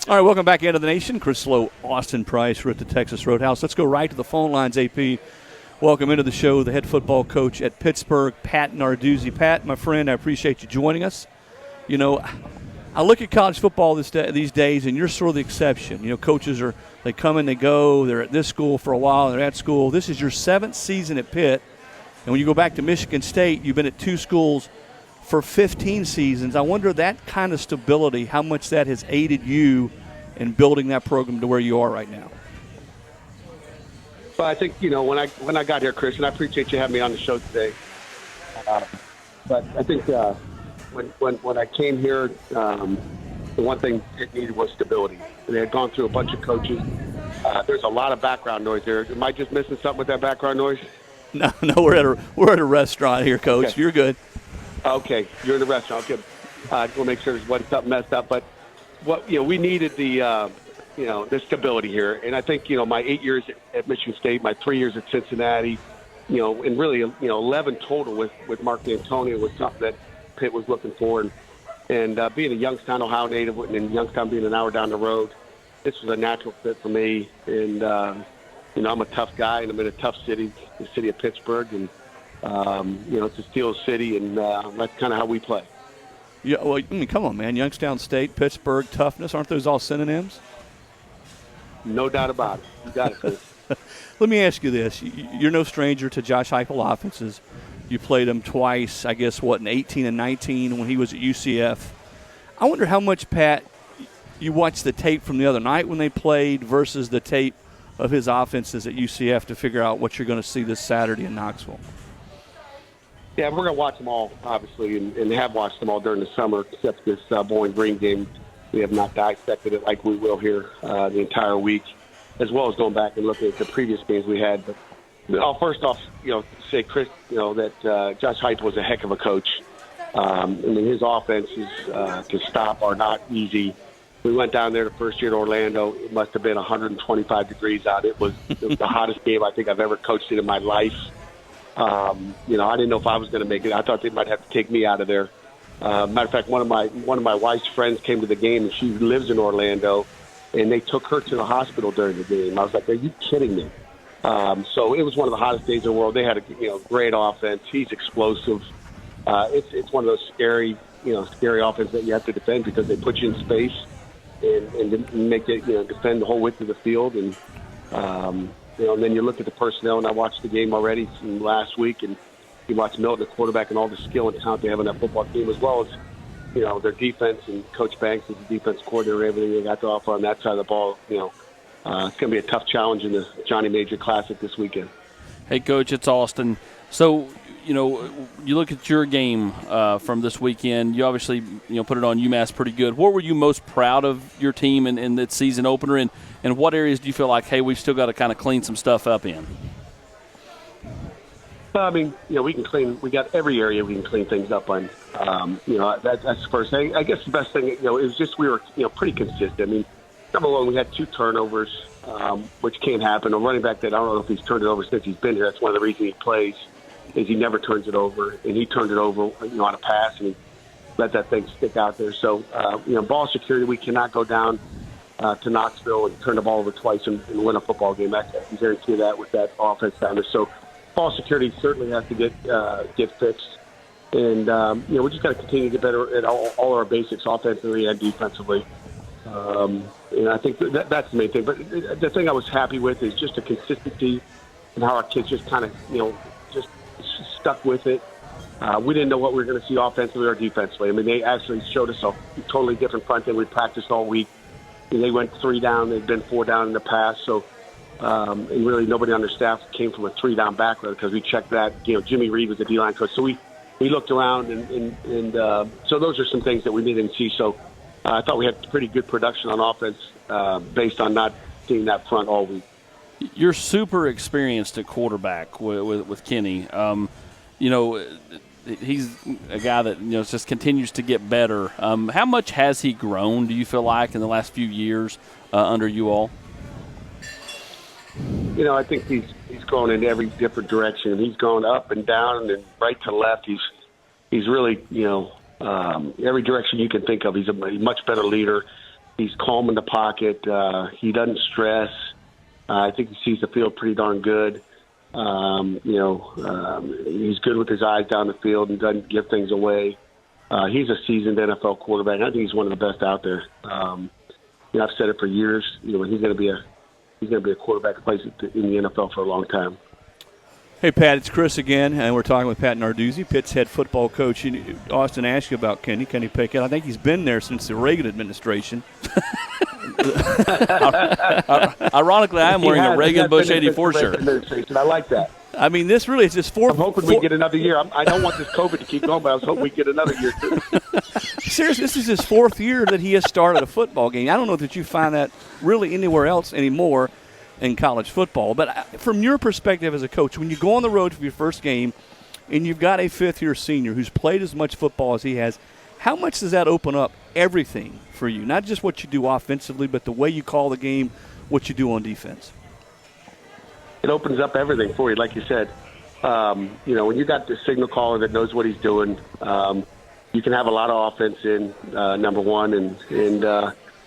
All right, welcome back into the nation. Chris Lowe, Austin Price, we're at the Texas Roadhouse. Let's go right to the phone lines, AP. Welcome into the show, the head football coach at Pittsburgh, Pat Narduzzi. Pat, my friend, I appreciate you joining us. You know, I look at college football these days, and you're sort of the exception. You know, coaches they come and they go. They're at this school for a while, they're at school. This is your 7th season at Pitt. And when you go back to Michigan State, you've been at 2 schools for 15 seasons. I wonder that kind of stability, how much that has aided you in building that program to where you are right now. Well, I think, you know, when I got here, Chris, and I appreciate you having me on the show today. But I think when I came here, the one thing it needed was stability. They had gone through a bunch of coaches. There's a lot of background noise there. Am I just missing something with that background noise? No, we're at a restaurant here, Coach. Okay. You're good. Okay, you're in the restaurant. Good. We'll make sure there's something messed up. But we needed the stability here. And I think, my 8 years at Michigan State, my 3 years at Cincinnati, and really, 11 total with Mark D'Antonio was something that Pitt was looking for. And being a Youngstown, Ohio native, and Youngstown being an hour down the road, this was a natural fit for me. And, I'm a tough guy, and I'm in a tough city, the city of Pittsburgh. And, it's a steel city, and that's kind of how we play. Yeah, well, I mean, come on, man. Youngstown State, Pittsburgh, toughness. Aren't those all synonyms? No doubt about it. You got it, Chris. Let me ask you this. You're no stranger to Josh Heupel offenses. You played him twice, I guess, in 18 and 19 when he was at UCF. I wonder how much, Pat, you watched the tape from the other night when they played versus the tape of his offenses at UCF to figure out what you're going to see this Saturday in Knoxville. Yeah, we're going to watch them all, obviously, and have watched them all during the summer, except this Bowling Green game. We have not dissected it like we will here the entire week, as well as going back and looking at the previous games we had. But I'll first off, say, Chris, that Josh Heupel was a heck of a coach. I mean, his offenses to stop are not easy. We went down there the first year to Orlando. It must have been 125 degrees out. It was the hottest game I think I've ever coached in my life. I didn't know if I was going to make it. I thought they might have to take me out of there. Matter of fact, one of my wife's friends came to the game, and she lives in Orlando, and they took her to the hospital during the game. I was like, "Are you kidding me?" So it was one of the hottest days in the world. They had a great offense. He's explosive. It's one of those scary offense that you have to defend because they put you in space and make it defend the whole width of the field and. And then you look at the personnel, and I watched the game already from last week, and you watch Milton, the quarterback, and all the skill and talent they have on that football team, as well as, their defense and Coach Banks is the defense coordinator, everything they got to offer on that side of the ball. It's going to be a tough challenge in the Johnny Major Classic this weekend. Hey, Coach, it's Austin. So, you look at your game from this weekend. You obviously, put it on UMass pretty good. What were you most proud of your team in that season opener, and what areas do you feel like, hey, we've still got to kind of clean some stuff up in? I mean, we can clean. We got every area we can clean things up on. That's the first thing. I guess the best thing, is just we were, pretty consistent. I mean, number one, we had 2 turnovers, which can't happen. A running back that I don't know if he's turned it over since he's been here. That's one of the reasons he plays. Is he never turns it over, and he turned it over, on a pass, and he let that thing stick out there. So, ball security, we cannot go down to Knoxville and turn the ball over twice and win a football game. I can guarantee you that with that offense down there. So, ball security certainly has to get fixed, and we just got to continue to get better at all our basics, offensively and defensively. And I think that's the main thing. But the thing I was happy with is just the consistency and how our kids just kind of, just stuck with it. We didn't know what we were going to see offensively or defensively. I mean, they actually showed us a totally different front than we practiced all week. And they went 3 down. They'd been 4 down in the past. So, and really nobody on their staff came from a 3-down background because we checked that. Jimmy Reed was the D-line coach. So we looked around, and so those are some things that we didn't see. So I thought we had pretty good production on offense based on not seeing that front all week. You're super experienced at quarterback with Kenny. He's a guy that just continues to get better. How much has he grown, do you feel like, in the last few years under you all? I think he's grown in every different direction. He's gone up and down and right to left. He's really, every direction you can think of. He's a much better leader. He's calm in the pocket. He doesn't stress. I think he sees the field pretty darn good. He's good with his eyes down the field and doesn't give things away. He's a seasoned NFL quarterback. I think he's one of the best out there. I've said it for years. He's going to be a quarterback that plays in the NFL for a long time. Hey, Pat, it's Chris again, and we're talking with Pat Narduzzi, Pitt's head football coach. Austin asked you about Kenny Pickett. I think he's been there since the Reagan administration. Ironically, I am wearing a Reagan Bush 84 shirt. I like that. I mean, this really is his fourth. I'm hoping we get another year. I don't want this COVID to keep going, but I was hoping we get another year, too. Seriously, this is his fourth year that he has started a football game. I don't know that you find that really anywhere else anymore in college football. But from your perspective as a coach, when you go on the road for your first game and you've got a fifth-year senior who's played as much football as he has, how much does that open up everything for you? Not just what you do offensively, but the way you call the game, what you do on defense. It opens up everything for you, like you said. When you got the signal caller that knows what he's doing, you can have a lot of offense in, number one, and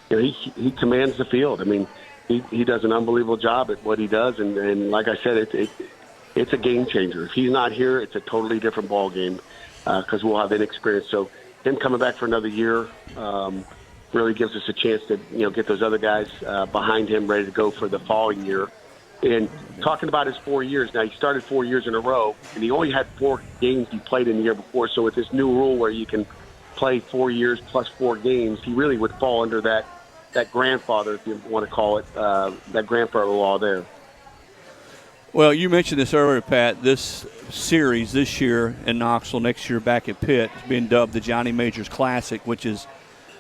he commands the field. I mean, he does an unbelievable job at what he does, and like I said, it's a game changer. If he's not here, it's a totally different ball game because we'll have inexperience. So him coming back for another year really gives us a chance to get those other guys behind him ready to go for the following year. And talking about his 4 years, now he started 4 years in a row, and he only had 4 games he played in the year before. So with this new rule where you can play 4 years plus 4 games, he really would fall under that grandfather, if you want to call it, that grandfather law there. Well, you mentioned this earlier, Pat. This series this year in Knoxville, next year back at Pitt, is being dubbed the Johnny Majors Classic, which is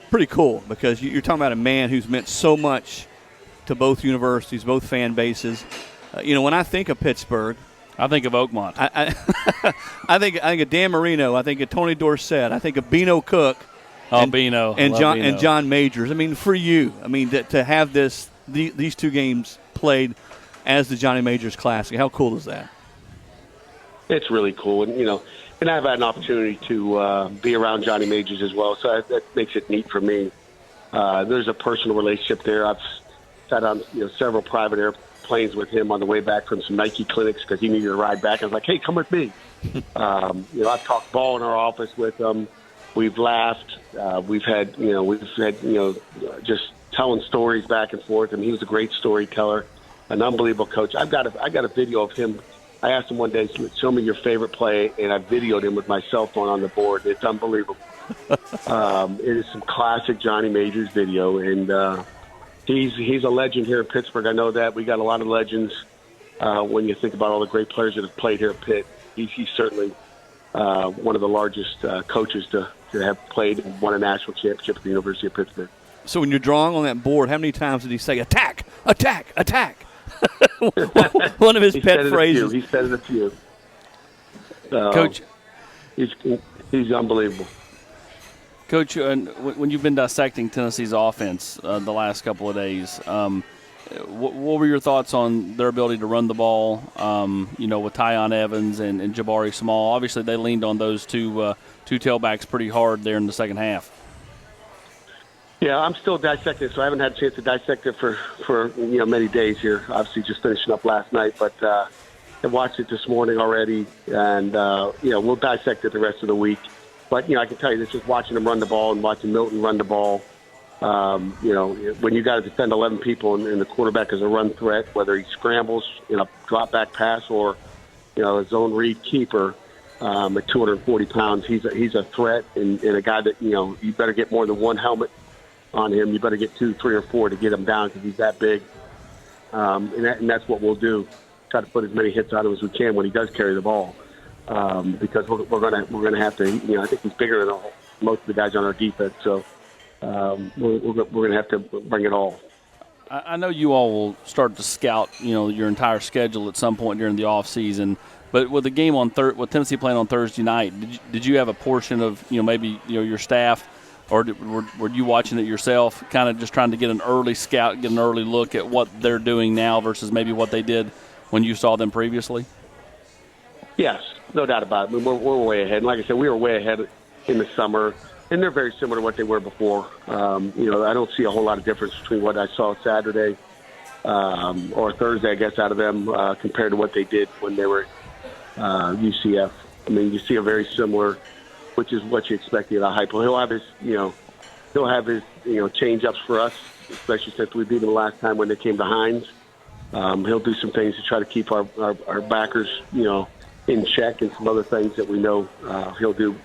pretty cool because you're talking about a man who's meant so much to both universities, both fan bases. When I think of Pittsburgh, I think of Oakmont. I think of Dan Marino. I think of Tony Dorsett. I think of Beano Cook. Beano and John Majors. I mean, for you, to have these two games played as the Johnny Majors Classic, how cool is that? It's really cool, and I've had an opportunity to be around Johnny Majors as well, so that makes it neat for me. There's a personal relationship there. I've sat on several private airplanes with him on the way back from some Nike clinics because he needed a ride back. I was like, hey, come with me. I've talked ball in our office with him. We've laughed. We've had just telling stories back and forth. And he was a great storyteller, an unbelievable coach. I got a video of him. I asked him one day, show me your favorite play, and I videoed him with my cell phone on the board. It's unbelievable. It is some classic Johnny Majors video, and he's a legend here in Pittsburgh. I know that. We got a lot of legends when you think about all the great players that have played here at Pitt. He's certainly one of the largest coaches to have played and won a national championship at the University of Pittsburgh. So when you're drawing on that board, how many times did he say, attack, attack, attack? One of his pet phrases. He said it a few. Coach, he's unbelievable. Coach, when you've been dissecting Tennessee's offense the last couple of days, what were your thoughts on their ability to run the ball, with Tyon Evans and Jabari Small? Obviously, they leaned on those two tailbacks pretty hard there in the second half. Yeah, I'm still dissecting it, so I haven't had a chance to dissect it for many days here. Obviously, just finishing up last night, but I watched it this morning already, and we'll dissect it the rest of the week. But I can tell you this: just watching them run the ball and watching Milton run the ball. When you got to defend 11 people and the quarterback is a run threat, whether he scrambles in a drop back pass or a zone read keeper at 240 pounds, he's a threat and a guy that you better get more than one helmet on him. You better get 2, 3, or 4 to get him down because he's that big. And that's what we'll do. Try to put as many hits on him as we can when he does carry the ball. Because we're gonna have to. I think he's bigger than most of the guys on our defense. So we're gonna have to bring it all. I know you all will start to scout, your entire schedule at some point during the off season. But with the game with Tennessee playing on Thursday night, did you have a portion of maybe your staff, or were you watching it yourself, kind of just trying to get an early scout, get an early look at what they're doing now versus maybe what they did when you saw them previously? Yes, no doubt about it. I mean, we're way ahead. And like I said, we were way ahead in the summer. and they're very similar to what they were before. I don't see a whole lot of difference between what I saw Saturday or Thursday, I guess, out of them compared to what they did when they were UCF. I mean, you see a very similar, which is what you expect out of Heupel. He'll have his change ups for us, especially since we beat them last time when they came to Hines. He'll do some things to try to keep our backers, in check, and some other things that we know he'll do.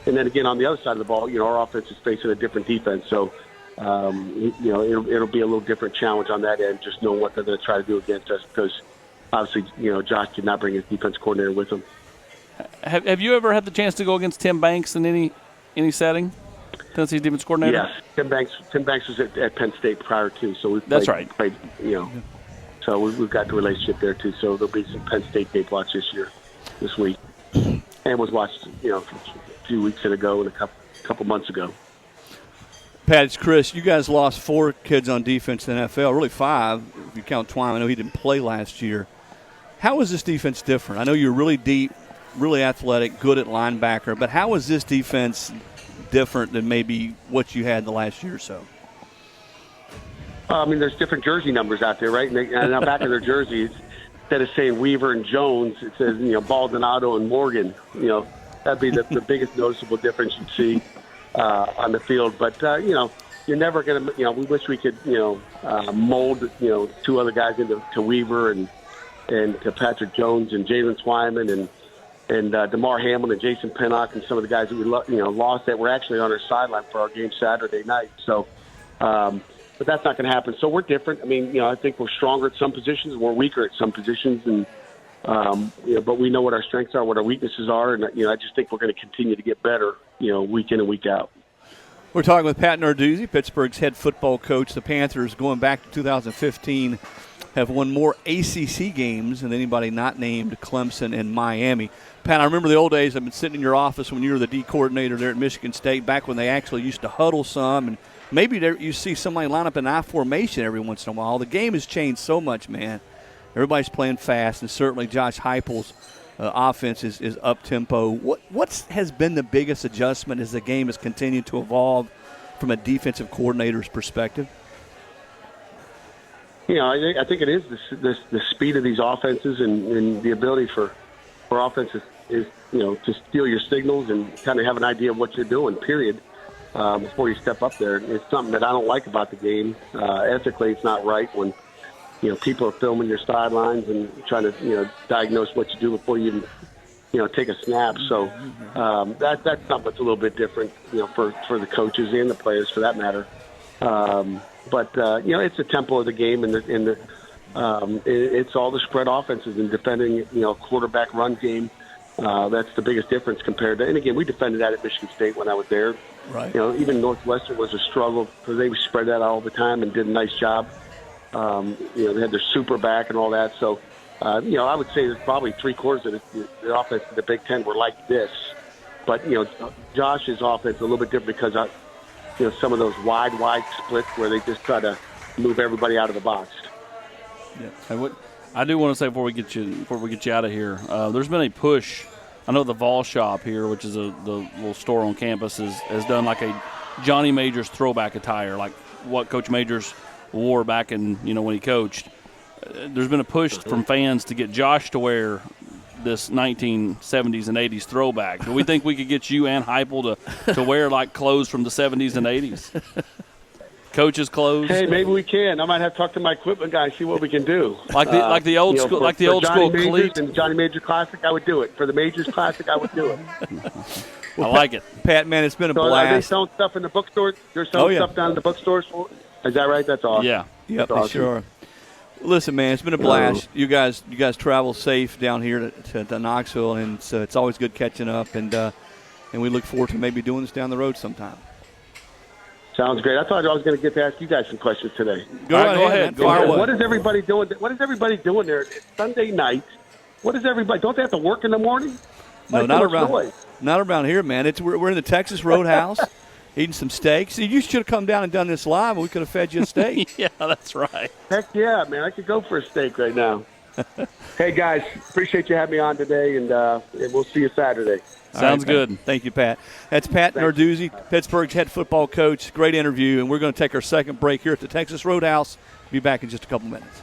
And then again, on the other side of the ball, our offense is facing a different defense, so it'll be a little different challenge on that end, just knowing what they're going to try to do against us, because obviously, Josh did not bring his defense coordinator with him. Have you ever had the chance to go against Tim Banks in any setting? Tennessee's defense coordinator. Yes, Tim Banks was at Penn State prior to, so we that's right. Played, so we've got the relationship there too. So there'll be some Penn State tape watch this week, and was watched a few weeks ago and a couple months ago. Pat, it's Chris. You guys lost 4 kids on defense in the NFL, really 5 if you count Twine. I know he didn't play last year. How is this defense different? I know you're really deep, really athletic, good at linebacker, but how is this defense different than maybe what you had the last year or so? There's different jersey numbers out there, right? And on the back of their jerseys, instead of saying Weaver and Jones, it says, Baldonado and Morgan. That'd be the biggest noticeable difference you'd see on the field. But, you're never going to, we wish we could, mold, 2 other guys into Weaver and to Patrick Jones and Jalen Twyman and DeMar Hamlin and Jason Pinnock and some of the guys that we lost that were actually on our sideline for our game Saturday night. So, but that's not going to happen. So we're different. I think we're stronger at some positions, we're weaker at some positions, and but we know what our strengths are, what our weaknesses are, and I just think we're going to continue to get better, week in and week out. We're talking with Pat Narduzzi, Pittsburgh's head football coach. The Panthers, going back to 2015, have won more ACC games than anybody not named Clemson and Miami. Pat, I remember the old days. I've been sitting in your office when you were the D coordinator there at Michigan State, back when they actually used to huddle some, and maybe you see somebody line up in I formation every once in a while. The game has changed so much, man. Everybody's playing fast, and certainly Josh Heupel's offense is up-tempo. What has been the biggest adjustment as the game has continued to evolve from a defensive coordinator's perspective? I think it is the speed of these offenses and the ability for offenses is to steal your signals and kind of have an idea of what you're doing, period, before you step up there. It's something that I don't like about the game. Ethically, it's not right when people are filming your sidelines and trying to diagnose what you do before you even take a snap. So that's something that's a little bit different for the coaches and the players for that matter. But it's the tempo of the game, and it's all the spread offenses and defending quarterback run game. That's the biggest difference compared to. And again, we defended that at Michigan State when I was there. Right. Even Northwestern was a struggle because they spread that out all the time and did a nice job. They had their super back and all that. So, I would say there's probably 3/4 of the offense in the Big Ten were like this. But Josh's offense is a little bit different because some of those wide splits where they just try to move everybody out of the box. Yeah. I do want to say before we get you out of here, there's been a push. I know the Vol Shop here, which is the little store on campus, has done like a Johnny Majors throwback attire, like what Coach Majors wore back in when he coached. There's been a push from fans to get Josh to wear this 1970s and 80s throwback. Do we think we could get you and Heupel to wear like clothes from the 70s and 80s? Coach's clothes. Hey, maybe we can. I might have to talk to my equipment guy, see what we can do. Like the old school, like the old school cleat. And Johnny Major Classic, I would do it. For the Majors Classic, I would do it. I like it, Pat. Man, it's been a blast. Are they selling stuff in the bookstores? They're selling stuff down in the bookstores. Is that right? That's awesome. Yeah. Yep, awesome. Sure. Listen, man, it's been a blast. You guys travel safe down here to Knoxville, and it's always good catching up. And we look forward to maybe doing this down the road sometime. Sounds great. I thought I was going to get to ask you guys some questions today. Go ahead. What is everybody doing? What is everybody doing there? It's Sunday night. What is everybody? Don't they have to work in the morning? No, not around here, man. We're in the Texas Roadhouse. Eating some steaks. You should have come down and done this live, and we could have fed you a steak. Yeah, that's right. Heck yeah, man. I could go for a steak right now. Hey, guys, appreciate you having me on today, and we'll see you Saturday. Sounds good. Thank you, Pat. That's Pat Narduzzi, Pittsburgh's head football coach. Great interview, and we're going to take our second break here at the Texas Roadhouse. Be back in just a couple minutes.